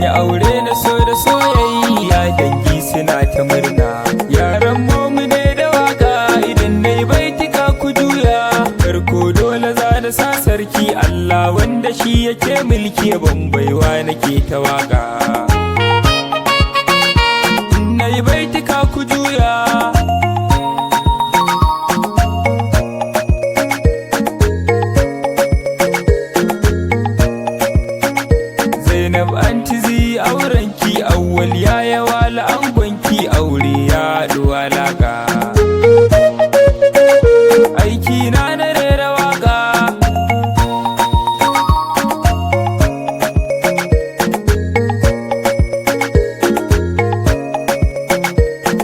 yi aure na so da soyayya, dangi suna ta murna. Yaran Momy ne da waka, idan na yi baitika ku juya. Farko dole za na sa sarki Allah, wanda shi yake mulki, ban baiwa nake ta waka. Na yi baitika ku juya. Zainab antizi aurenki, awwal yayi wala angonki, aure ya haɗu alaka. Aiki na rera waka,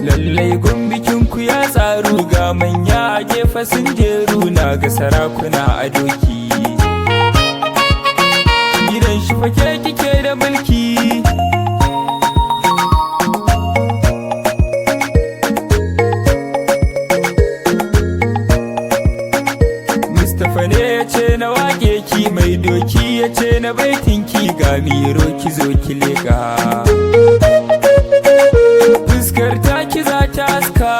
lallai gumbikinku ya tsaru, ga manya a gefe sun jeru, na ga sarakuna a doki. Gidan shi fake kike da mulki, Mustapha ne ya ce na wake ki, mai doki ya ce na baitinki, ga miro ki zo ki leka. Fuskar taki za ta haska,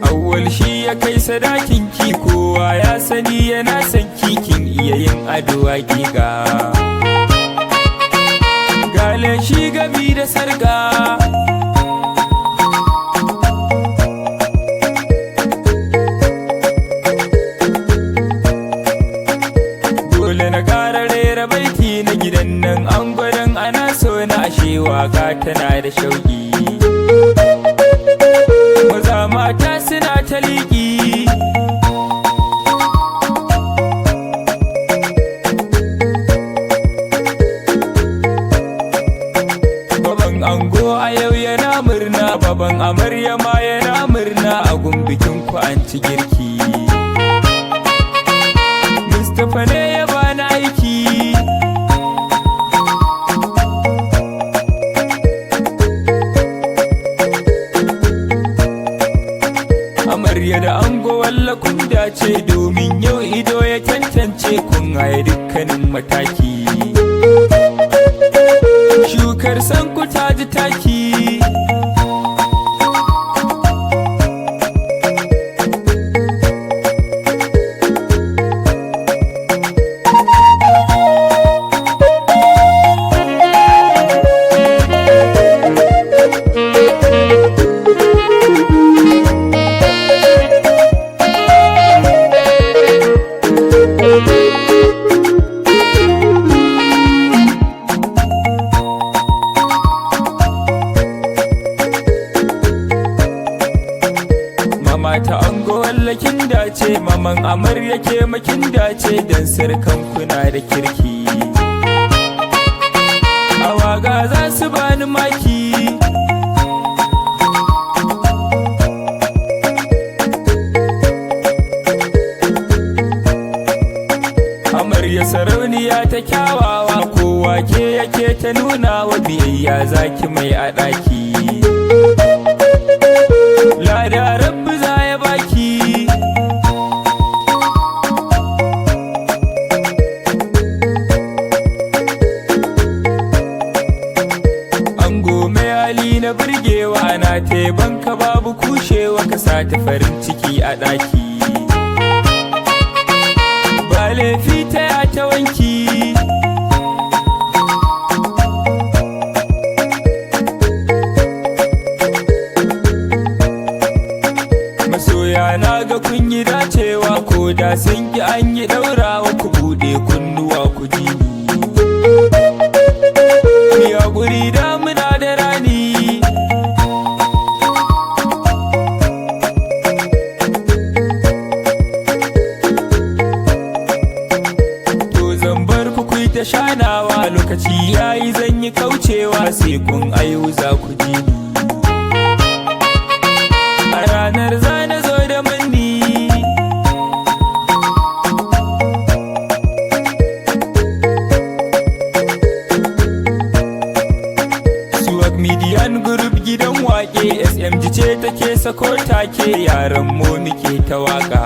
awwal shi ya kai sadakinki, kowa ya sani yana son kin iya yin ado hakika. Gale shi gami da sarga, dole na ƙara rera baiti na gidan nan, an gwadon ana so na, ashe waka tana da shauƙi. Maza mata suna ta liƙi, baban ango a yau yana murna, baban amarya ma yana murna, a gumbikin ku an ci girki. Mustapha ne ya bani aiki, amarya da ango walla kun dace, domin yau ido ya tantance, kun haye dukkanin mataki. Shukar sanku ta ji taki, mata ango wallakin dace, maman amarya ke makin dace, dan sirkan kuna da kirki. Awaga za su bani maki, amarya sarauniya ta kyawawa, kowa ke yake ta nuna wa biyayya, zaki mai a ɗaki. Lada rabbi za ya baki, ango mai hali na burgewa, na taibanka babu kushewa, ka sa ta farin ciki a ɗaki. Ba laifi ta ya ta wanki, masoya na ga kun yi dacewa, ko da sun ki an yi ɗaurawa, ku buɗe kunnuwa ku ji ni. Ya guri damuna da rani, to zan bar ku kuyi ta shanawa, lokaci yayi zan yi kaucewa, sai kun ayu za ku ji ni. A ranar zana zo da manni, Suwak Midian Group gidan waƙe SMG ce take sako take yaran mu muke ta waka.